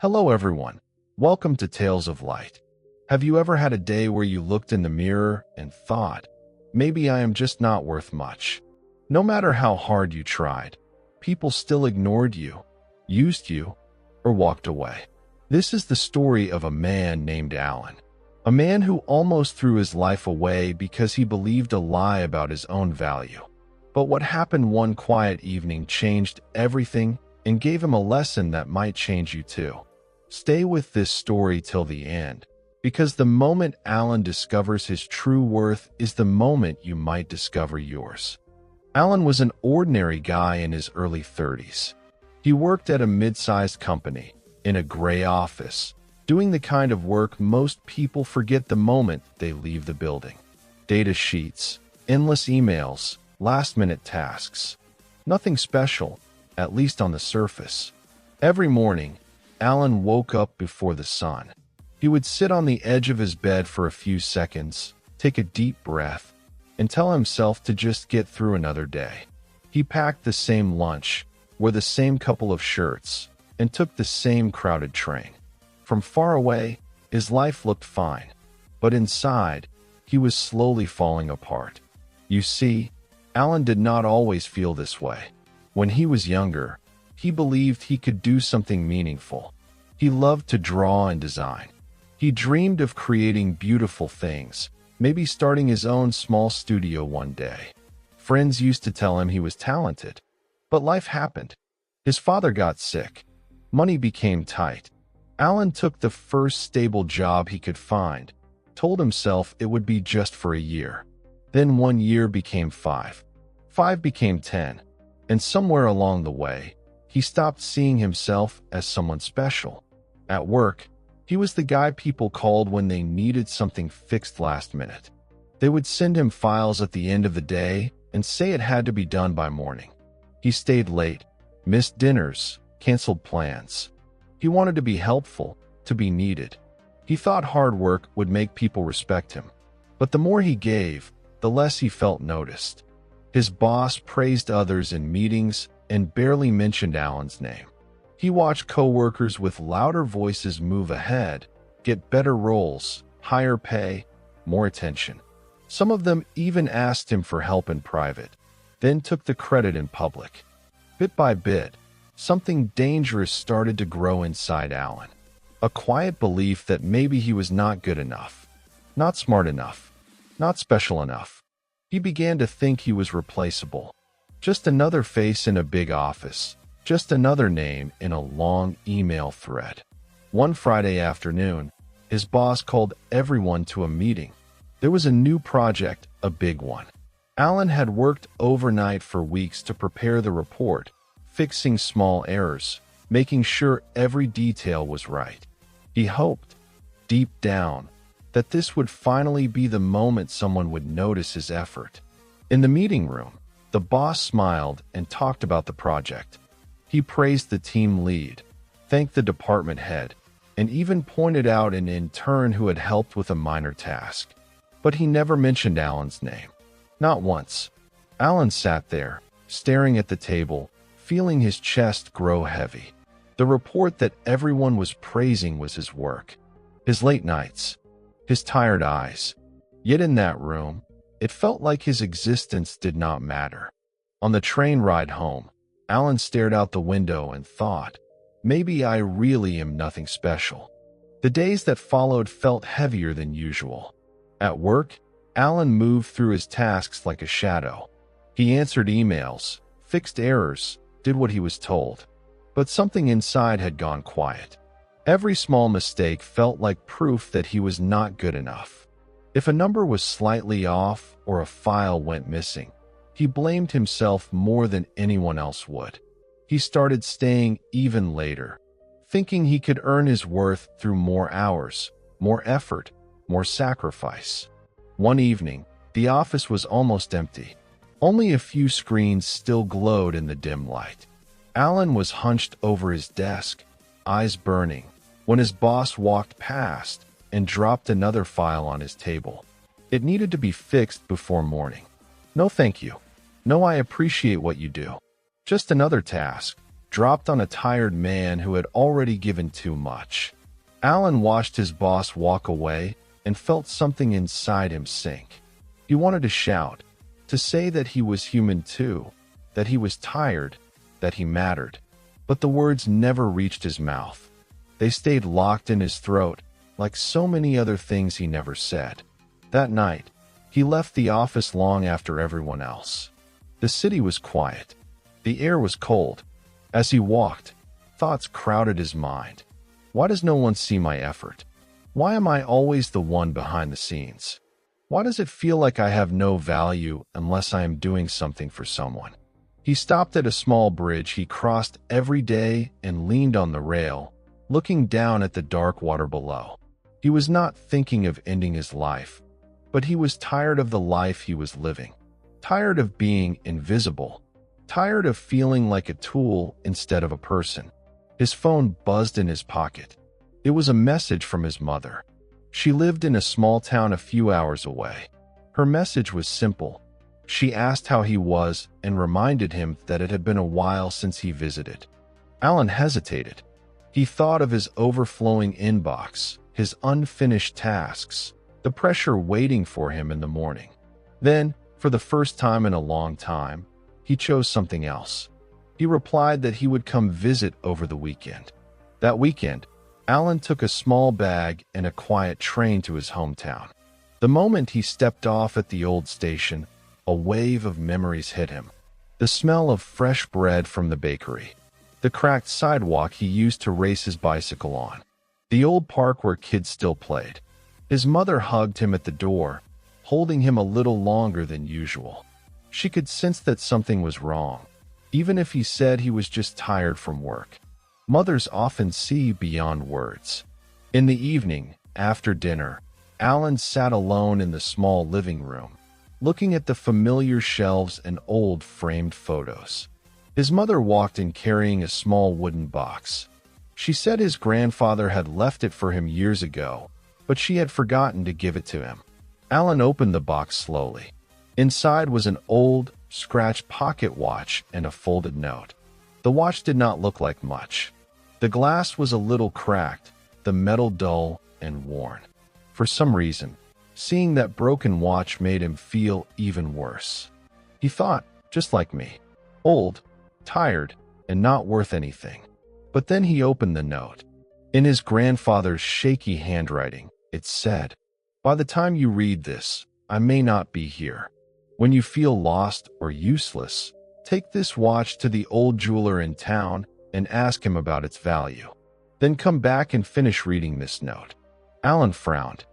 Hello everyone. Welcome to Tales of Light. Have you ever had a day where you looked in the mirror and thought, maybe I am just not worth much? No matter how hard you tried, people still ignored you, used you, or walked away. This is the story of a man named Alan. A man who almost threw his life away because he believed a lie about his own value. But what happened one quiet evening changed everything and gave him a lesson that might change you too. Stay with this story till the end, because the moment Alan discovers his true worth is the moment you might discover yours. Alan was an ordinary guy in his early 30s. He worked at a mid-sized company, in a gray office, doing the kind of work most people forget the moment they leave the building. Data sheets, endless emails, last-minute tasks. Nothing special, at least on the surface. Every morning, Alan woke up before the sun. He would sit on the edge of his bed for a few seconds, take a deep breath, and tell himself to just get through another day. He packed the same lunch, wore the same couple of shirts, and took the same crowded train. From far away, his life looked fine, but inside, he was slowly falling apart. You see, Alan did not always feel this way. When he was younger, he believed he could do something meaningful. He loved to draw and design. He dreamed of creating beautiful things, maybe starting his own small studio one day. Friends used to tell him he was talented, but life happened. His father got sick. Money became tight. Alan took the first stable job he could find, told himself it would be just for a year. Then 1 year became 5. 5 became 10. And somewhere along the way, he stopped seeing himself as someone special. At work, he was the guy people called when they needed something fixed last minute. They would send him files at the end of the day and say it had to be done by morning. He stayed late, missed dinners, canceled plans. He wanted to be helpful, to be needed. He thought hard work would make people respect him. But the more he gave, the less he felt noticed. His boss praised others in meetings and barely mentioned Alan's name. He watched coworkers with louder voices move ahead, get better roles, higher pay, more attention. Some of them even asked him for help in private, then took the credit in public. Bit by bit, something dangerous started to grow inside Alan. A quiet belief that maybe he was not good enough, not smart enough, not special enough. He began to think he was replaceable. Just another face in a big office. Just another name in a long email thread. One Friday afternoon, his boss called everyone to a meeting. There was a new project, a big one. Alan had worked overnight for weeks to prepare the report, fixing small errors, making sure every detail was right. He hoped, deep down, that this would finally be the moment someone would notice his effort. In the meeting room, the boss smiled and talked about the project. He praised the team lead, thanked the department head, and even pointed out an intern who had helped with a minor task. But he never mentioned Alan's name. Not once. Alan sat there, staring at the table, feeling his chest grow heavy. The report that everyone was praising was his work. His late nights. His tired eyes. Yet in that room, it felt like his existence did not matter. On the train ride home, Alan stared out the window and thought, maybe I really am nothing special. The days that followed felt heavier than usual. At work, Alan moved through his tasks like a shadow. He answered emails, fixed errors, did what he was told. But something inside had gone quiet. Every small mistake felt like proof that he was not good enough. If a number was slightly off or a file went missing, he blamed himself more than anyone else would. He started staying even later, thinking he could earn his worth through more hours, more effort, more sacrifice. One evening, the office was almost empty. Only a few screens still glowed in the dim light. Alan was hunched over his desk, eyes burning, when his boss walked past and dropped another file on his table. It needed to be fixed before morning. No thank you. No, I appreciate what you do. Just another task. dropped on a tired man who had already given too much. Alan watched his boss walk away and felt something inside him sink. He wanted to shout, to say that he was human too, that he was tired, that he mattered. But the words never reached his mouth. They stayed locked in his throat, like so many other things he never said. That night, he left the office long after everyone else. The city was quiet. The air was cold. As he walked, thoughts crowded his mind. Why does no one see my effort? Why am I always the one behind the scenes? Why does it feel like I have no value unless I am doing something for someone? He stopped at a small bridge he crossed every day and leaned on the rail, looking down at the dark water below. He was not thinking of ending his life, but he was tired of the life he was living, tired of being invisible, tired of feeling like a tool instead of a person. His phone buzzed in his pocket. It was a message from his mother. She lived in a small town a few hours away. Her message was simple. She asked how he was and reminded him that it had been a while since he visited. Alan hesitated. He thought of his overflowing inbox, his unfinished tasks, the pressure waiting for him in the morning. Then, for the first time in a long time, he chose something else. He replied that he would come visit over the weekend. That weekend, Alan took a small bag and a quiet train to his hometown. The moment he stepped off at the old station, a wave of memories hit him. The smell of fresh bread from the bakery, the cracked sidewalk he used to race his bicycle on, the old park where kids still played. His mother hugged him at the door, holding him a little longer than usual. She could sense that something was wrong, even if he said he was just tired from work. Mothers often see beyond words. In the evening, after dinner, Alan sat alone in the small living room, looking at the familiar shelves and old framed photos. His mother walked in carrying a small wooden box. She said his grandfather had left it for him years ago, but she had forgotten to give it to him. Alan opened the box slowly. Inside was an old, scratched pocket watch and a folded note. The watch did not look like much. The glass was a little cracked, the metal dull and worn. For some reason, seeing that broken watch made him feel even worse. He thought, just like me, old, tired, and not worth anything. But then he opened the note. In his grandfather's shaky handwriting, it said, "By the time you read this, I may not be here. When you feel lost or useless, take this watch to the old jeweler in town and ask him about its value. Then come back and finish reading this note." Alan frowned.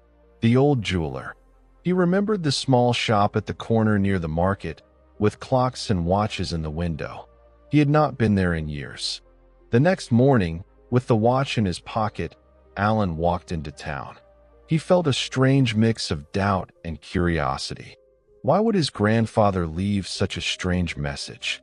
The old jeweler. He remembered the small shop at the corner near the market, with clocks and watches in the window. He had not been there in years. The next morning, with the watch in his pocket, Alan walked into town. He felt a strange mix of doubt and curiosity. Why would his grandfather leave such a strange message?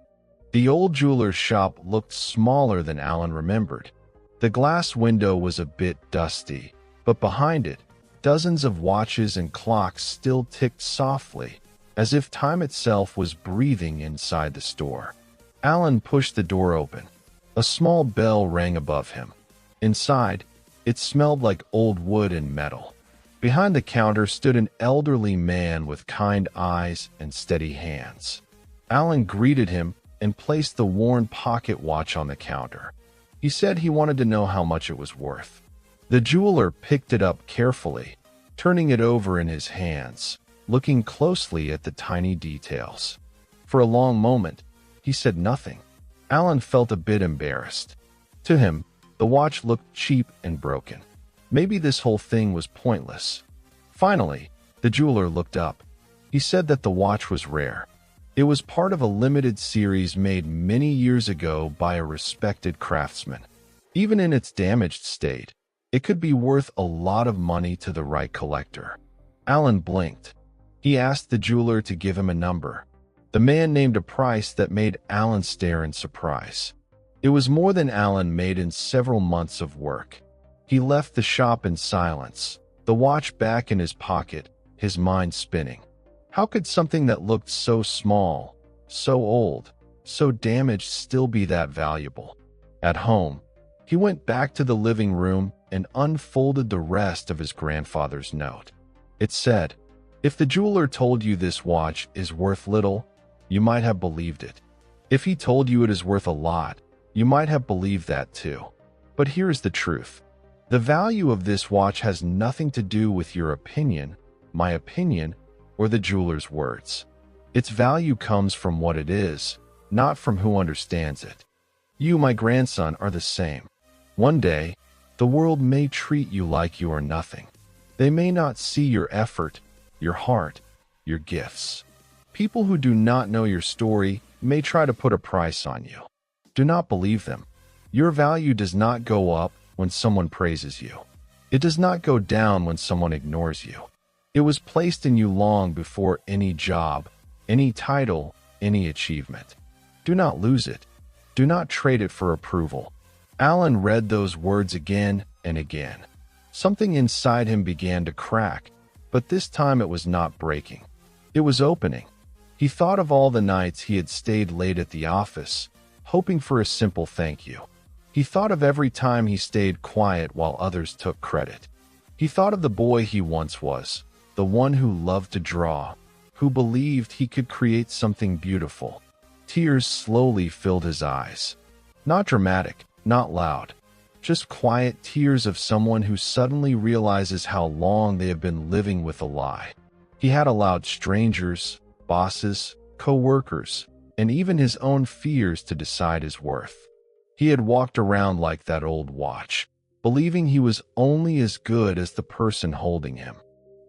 The old jeweler's shop looked smaller than Alan remembered. The glass window was a bit dusty, but behind it, dozens of watches and clocks still ticked softly, as if time itself was breathing inside the store. Alan pushed the door open. A small bell rang above him. Inside, it smelled like old wood and metal. Behind the counter stood an elderly man with kind eyes and steady hands. Alan greeted him and placed the worn pocket watch on the counter. He said he wanted to know how much it was worth. The jeweler picked it up carefully, turning it over in his hands, looking closely at the tiny details. For a long moment, he said nothing. Alan felt a bit embarrassed. To him, the watch looked cheap and broken. Maybe this whole thing was pointless. Finally, the jeweler looked up. He said that the watch was rare. It was part of a limited series made many years ago by a respected craftsman. Even in its damaged state, it could be worth a lot of money to the right collector. Alan blinked. He asked the jeweler to give him a number. The man named a price that made Alan stare in surprise. It was more than Alan made in several months of work. He left the shop in silence, the watch back in his pocket, his mind spinning. How could something that looked so small, so old, so damaged still be that valuable? At home, he went back to the living room and unfolded the rest of his grandfather's note. It said, "If the jeweler told you this watch is worth little, you might have believed it. If he told you it is worth a lot, you might have believed that too. But here's the truth. The value of this watch has nothing to do with your opinion, my opinion, or the jeweler's words. Its value comes from what it is, not from who understands it. You, my grandson, are the same. One day, the world may treat you like you are nothing. They may not see your effort, your heart, your gifts. People who do not know your story may try to put a price on you. Do not believe them. Your value does not go up when someone praises you. It does not go down when someone ignores you. It was placed in you long before any job, any title, any achievement. Do not lose it. Do not trade it for approval." Alan read those words again and again. Something inside him began to crack, but this time it was not breaking. It was opening. He thought of all the nights he had stayed late at the office, hoping for a simple thank you. He thought of every time he stayed quiet while others took credit. He thought of the boy he once was, the one who loved to draw, who believed he could create something beautiful. Tears slowly filled his eyes. Not dramatic, not loud, just quiet tears of someone who suddenly realizes how long they have been living with a lie. He had allowed strangers, bosses, co-workers, and even his own fears to decide his worth. He had walked around like that old watch, believing he was only as good as the person holding him.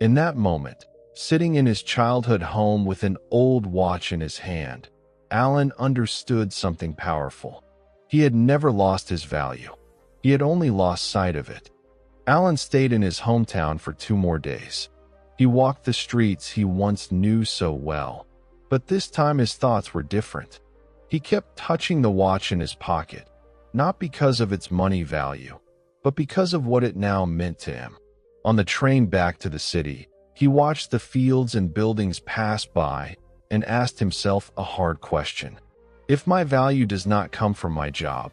In that moment, sitting in his childhood home with an old watch in his hand, Alan understood something powerful. He had never lost his value. He had only lost sight of it. Alan stayed in his hometown for 2 more days. He walked the streets he once knew so well, but this time his thoughts were different. He kept touching the watch in his pocket, not because of its money value, but because of what it now meant to him. On the train back to the city, he watched the fields and buildings pass by and asked himself a hard question. If my value does not come from my job,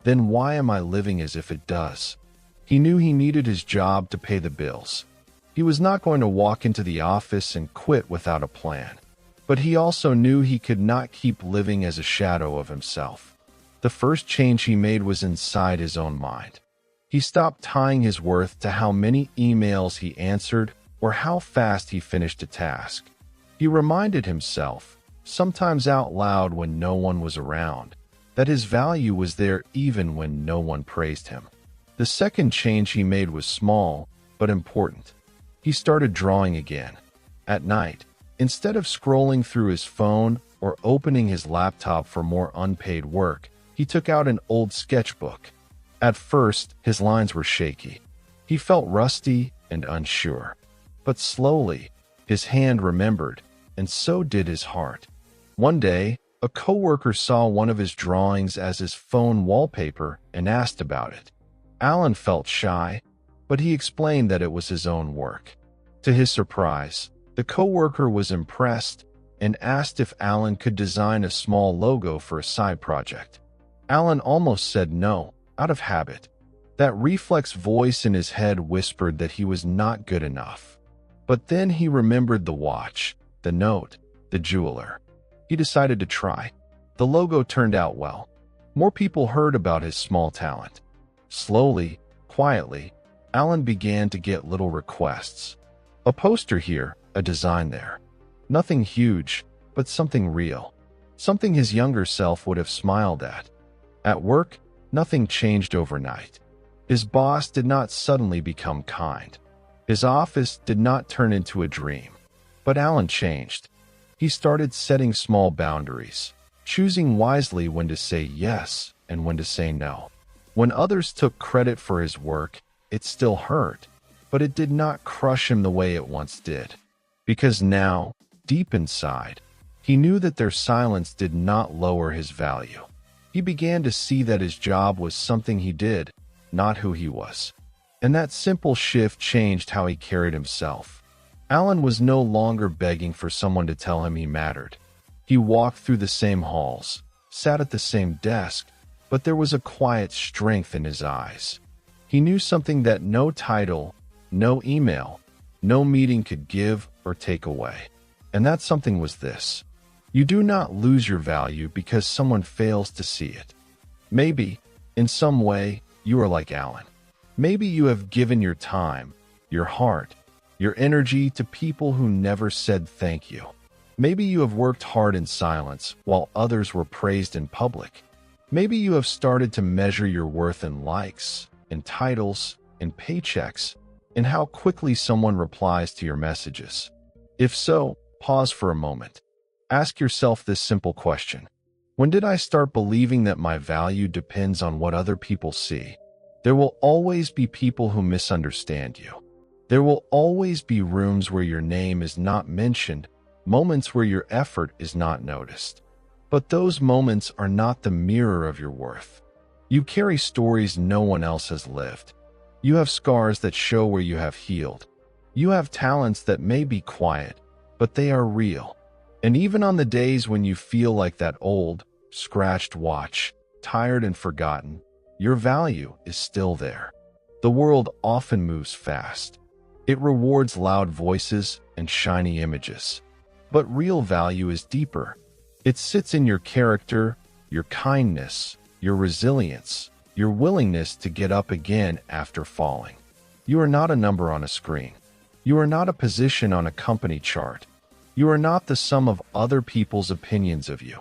then why am I living as if it does? He knew he needed his job to pay the bills. He was not going to walk into the office and quit without a plan. But he also knew he could not keep living as a shadow of himself. The first change he made was inside his own mind. He stopped tying his worth to how many emails he answered or how fast he finished a task. He reminded himself, sometimes out loud when no one was around, that his value was there even when no one praised him. The second change he made was small, but important. He started drawing again. At night, instead of scrolling through his phone or opening his laptop for more unpaid work, he took out an old sketchbook. At first, his lines were shaky. He felt rusty and unsure. But slowly, his hand remembered, and so did his heart. One day, a coworker saw one of his drawings as his phone wallpaper and asked about it. Alan felt shy, but he explained that it was his own work. To his surprise, the coworker was impressed and asked if Alan could design a small logo for a side project. Alan almost said no, out of habit. That reflex voice in his head whispered that he was not good enough. But then he remembered the watch, the note, the jeweler. He decided to try. The logo turned out well. More people heard about his small talent. Slowly, quietly, Alan began to get little requests. A poster here, a design there. Nothing huge, but something real. Something his younger self would have smiled at. At work, nothing changed overnight. His boss did not suddenly become kind. His office did not turn into a dream. But Alan changed. He started setting small boundaries, choosing wisely when to say yes and when to say no. When others took credit for his work, it still hurt, but it did not crush him the way it once did. Because now, deep inside, he knew that their silence did not lower his value. He began to see that his job was something he did, not who he was. And that simple shift changed how he carried himself. Alan was no longer begging for someone to tell him he mattered. He walked through the same halls, sat at the same desk, but there was a quiet strength in his eyes. He knew something that no title, no email, no meeting could give or take away. And that something was this: you do not lose your value because someone fails to see it. Maybe, in some way, you are like Alan. Maybe you have given your time, your heart, your energy to people who never said thank you. Maybe you have worked hard in silence while others were praised in public. Maybe you have started to measure your worth in likes, in titles, in paychecks, in how quickly someone replies to your messages. If so, pause for a moment. Ask yourself this simple question: when did I start believing that my value depends on what other people see? There will always be people who misunderstand you. There will always be rooms where your name is not mentioned, moments where your effort is not noticed. But those moments are not the mirror of your worth. You carry stories no one else has lived. You have scars that show where you have healed. You have talents that may be quiet, but they are real. And even on the days when you feel like that old, scratched watch, tired and forgotten, your value is still there. The world often moves fast. It rewards loud voices and shiny images. But real value is deeper. It sits in your character, your kindness, your resilience, your willingness to get up again after falling. You are not a number on a screen. You are not a position on a company chart. You are not the sum of other people's opinions of you.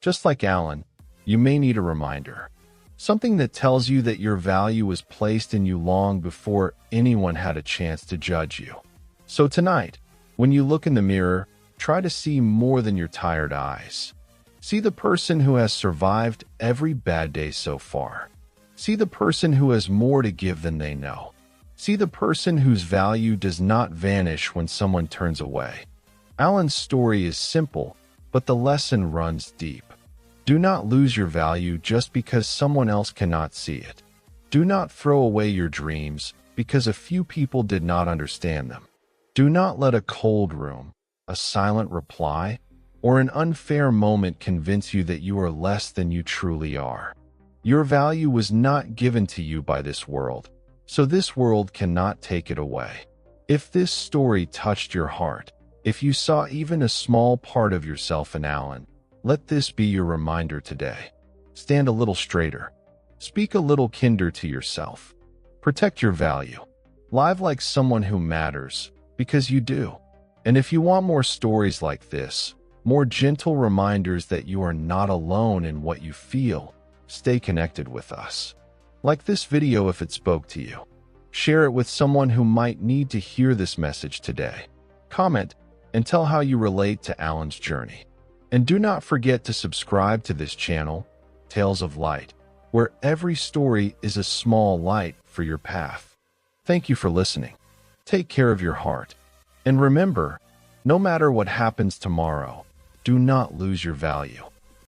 Just like Alan, you may need a reminder. Something that tells you that your value was placed in you long before anyone had a chance to judge you. So tonight, when you look in the mirror, try to see more than your tired eyes. See the person who has survived every bad day so far. See the person who has more to give than they know. See the person whose value does not vanish when someone turns away. Alan's story is simple, but the lesson runs deep. Do not lose your value just because someone else cannot see it. Do not throw away your dreams because a few people did not understand them. Do not let a cold room, a silent reply, or an unfair moment convince you that you are less than you truly are. Your value was not given to you by this world, so this world cannot take it away. If this story touched your heart, if you saw even a small part of yourself in Alan, let this be your reminder today. Stand a little straighter. Speak a little kinder to yourself. Protect your value. Live like someone who matters, because you do. And if you want more stories like this, more gentle reminders that you are not alone in what you feel, stay connected with us. Like this video if it spoke to you. Share it with someone who might need to hear this message today. Comment and tell how you relate to Alan's journey. And do not forget to subscribe to this channel, Tales of Light, where every story is a small light for your path. Thank you for listening. Take care of your heart. And remember, no matter what happens tomorrow, do not lose your value.